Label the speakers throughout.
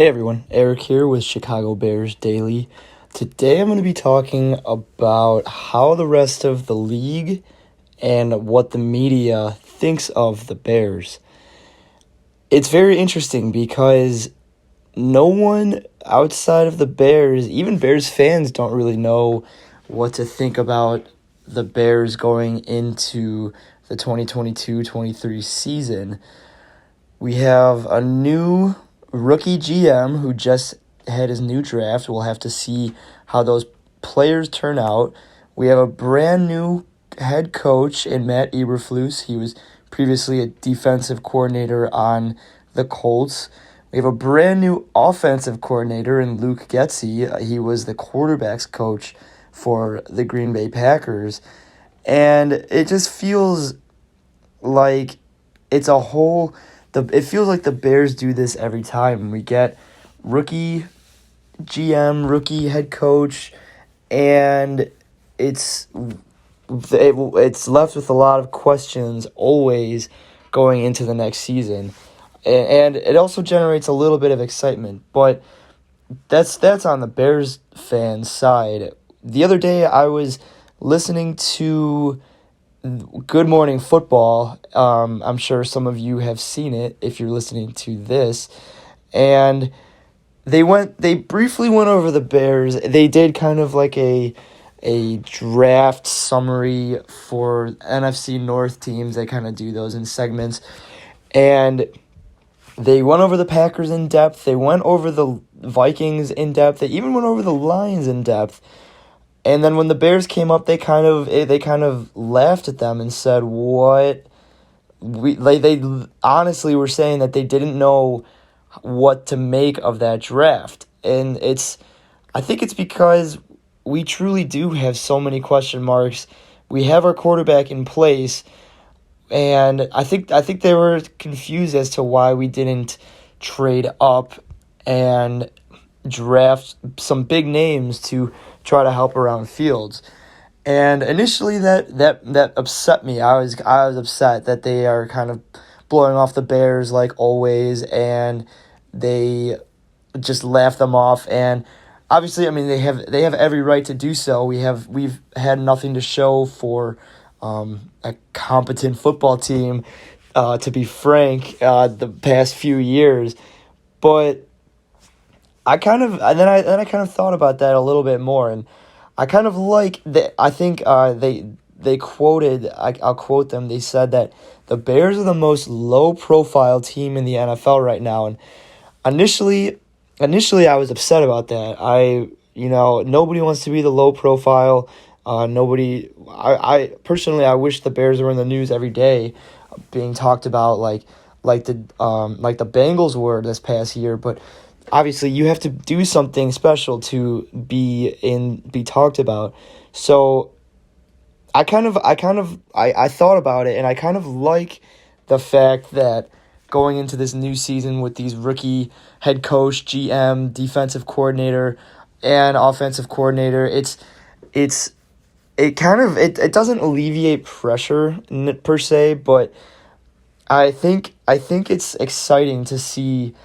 Speaker 1: Hey everyone, Eric here with Chicago Bears Daily. Today I'm going to be talking about how the rest of the league and what the media thinks of the Bears. It's very interesting because no one outside of the Bears, even Bears fans, don't really know what to think about the Bears going into the 2022-23 season. We have a new rookie GM who just had his new draft. We'll have to see how those players turn out. We have a brand new head coach in Matt Eberflus. He was previously a defensive coordinator on the Colts. We have a brand new offensive coordinator in Luke Getsy. He was the quarterbacks coach for the Green Bay Packers. And it just feels like it's a whole... It feels like the Bears do this every time. We get rookie GM, rookie head coach, and it's left with a lot of questions always going into the next season. And it also generates a little bit of excitement, but that's on the Bears fans' side. The other day I was listening to Good Morning Football. I'm sure some of you have seen it if you're listening to this. And they briefly went over the Bears. They did kind of like a draft summary for NFC North teams. They kind of do those in segments. And they went over the Packers in depth. They went over the Vikings in depth. They even went over the Lions in depth. And then when the Bears came up, they kind of laughed at them and said, "What?" They honestly were saying that they didn't know what to make of that draft, and I think it's because we truly do have so many question marks. We have our quarterback in place, and I think they were confused as to why we didn't trade up and draft some big names to try to help around Fields. And initially that upset me. I was upset that they are kind of blowing off the Bears like always, and they just laugh them off. And obviously, I mean, they have every right to do so. We've had nothing to show for a competent football team, to be frank, the past few years. But I kind of thought about that a little bit more, and I kind of like that. I think they quoted. I'll quote them. They said that the Bears are the most low-profile team in the NFL right now, and initially I was upset about that. Nobody wants to be the low profile. Nobody. I personally, I wish the Bears were in the news every day, being talked about like the Bengals were this past year, but obviously you have to do something special to be talked about. So I thought about it, and I kind of like the fact that going into this new season with these rookie head coach, GM, defensive coordinator, and offensive coordinator, it doesn't alleviate pressure per se, but I think it's exciting to see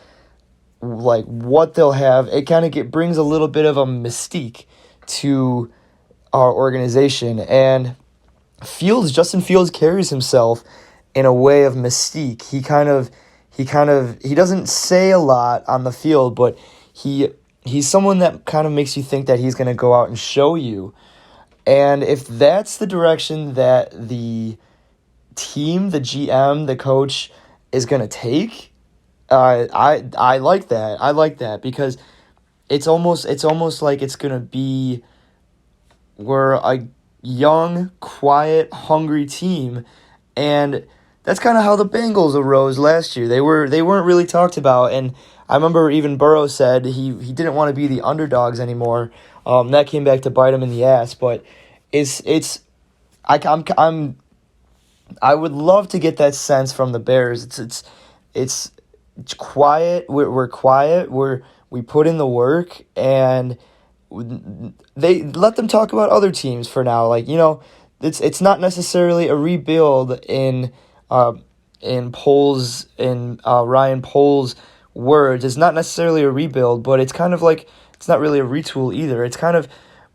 Speaker 1: like what they'll have. It kind of brings a little bit of a mystique to our organization, and Justin Fields carries himself in a way of mystique. He doesn't say a lot on the field, but he's someone that kind of makes you think that he's going to go out and show you. And if that's the direction that the team, the GM, the coach is going to take, I like that. I like that because it's almost like it's gonna be we're a young, quiet, hungry team, and that's kind of how the Bengals arose last year. They weren't really talked about, and I remember even Burrow said he didn't want to be the underdogs anymore. That came back to bite him in the ass, but I would love to get that sense from the Bears. It's quiet. We're quiet. We put in the work, and they let them talk about other teams for now. Like, it's not necessarily a rebuild in Ryan Poles words. It's not necessarily a rebuild, but it's kind of like it's not really a retool either. It's kind of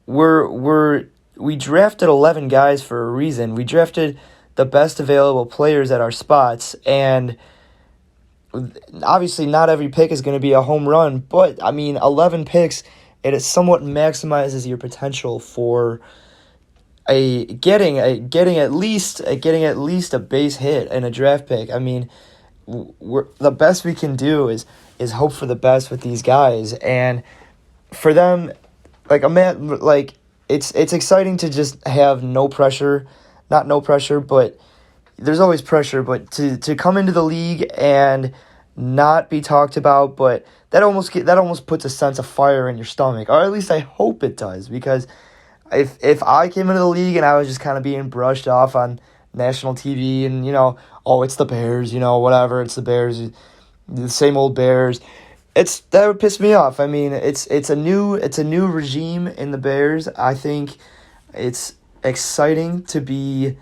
Speaker 1: we drafted 11 guys for a reason. We drafted the best available players at our spots, and obviously not every pick is going to be a home run, but I mean 11 picks, it somewhat maximizes your potential for getting at least a base hit and a draft pick. I mean, the best we can do is hope for the best with these guys, and for them, it's exciting to just have no pressure, not no pressure, but there's always pressure, but to come into the league and not be talked about, but that almost puts a sense of fire in your stomach, or at least I hope it does, because if I came into the league and I was just kind of being brushed off on national TV and, oh, it's the Bears, whatever, it's the Bears, the same old Bears, that would piss me off. I mean, it's a new regime in the Bears. I think it's exciting to be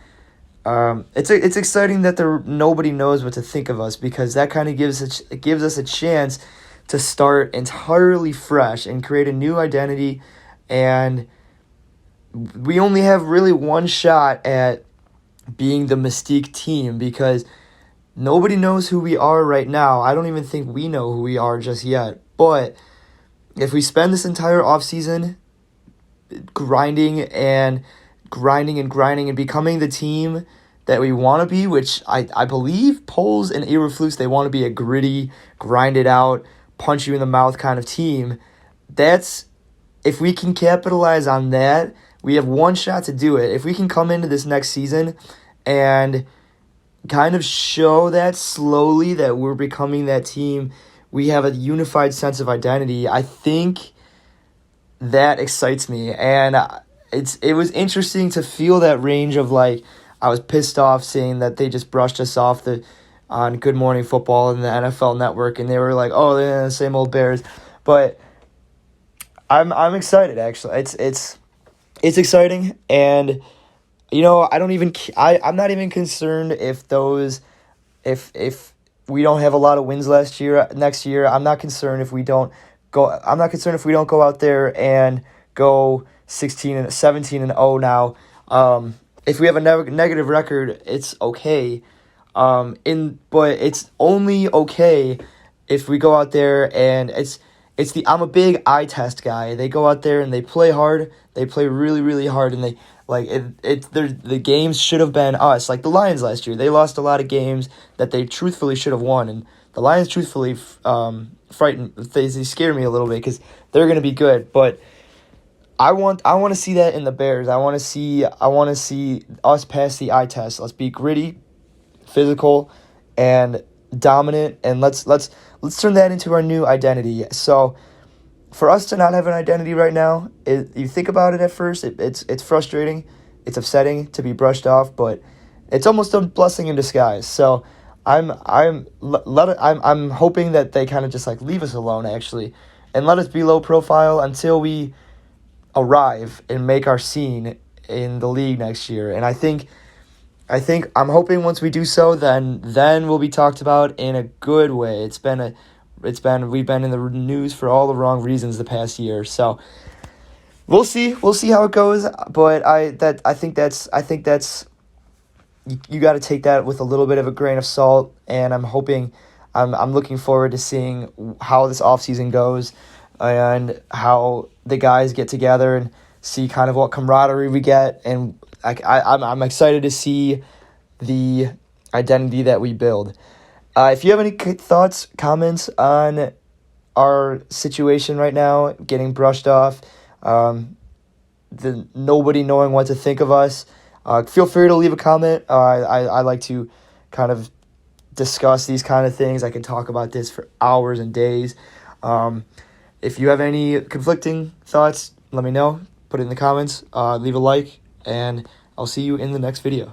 Speaker 1: it's exciting that nobody knows what to think of us, because that kind of gives us a chance to start entirely fresh and create a new identity, and we only have really one shot at being the Mystique team, because nobody knows who we are right now. I don't even think we know who we are just yet. But if we spend this entire offseason grinding and becoming the team that we want to be, which I believe Poles and Eberflus, they want to be a gritty, grind it out, punch you in the mouth kind of team. If we can capitalize on that, we have one shot to do it. If we can come into this next season and kind of show that slowly that we're becoming that team, we have a unified sense of identity, I think that excites me. And it was interesting to feel that range of, like, I was pissed off seeing that they just brushed us off on Good Morning Football and the NFL Network, and they were like, oh, they're the same old Bears. But I'm excited, actually. It's exciting, and I'm not even concerned if we don't have a lot of wins next year. I'm not concerned if we don't go out there and go 17-0 now. If we have a negative record, it's okay. But it's only okay if we go out there and I'm a big eye test guy. They go out there and they play hard. They play really, really hard, and the games should have been us. Like the Lions last year, they lost a lot of games that they truthfully should have won, and the Lions truthfully frightened. They scare me a little bit because they're going to be good, but I want to see that in the Bears. I want to see us pass the eye test. Let's be gritty, physical, and dominant, and let's turn that into our new identity. So for us to not have an identity right now, you think about it at first, it's frustrating, it's upsetting to be brushed off, but it's almost a blessing in disguise. So I'm hoping that they kind of just like leave us alone, actually, and let us be low profile until we arrive and make our scene in the league next year. And I think I'm hoping once we do so, then we'll be talked about in a good way. We've been in the news for all the wrong reasons the past year. So we'll see how it goes. But I think that's you got to take that with a little bit of a grain of salt. And I'm looking forward to seeing how this offseason goes and how the guys get together and see kind of what camaraderie we get. And I'm excited to see the identity that we build. If you have any thoughts, comments on our situation right now, getting brushed off, nobody knowing what to think of us, feel free to leave a comment. I like to kind of discuss these kind of things. I can talk about this for hours and days. If you have any conflicting thoughts, let me know. Put it in the comments. Leave a like, and I'll see you in the next video.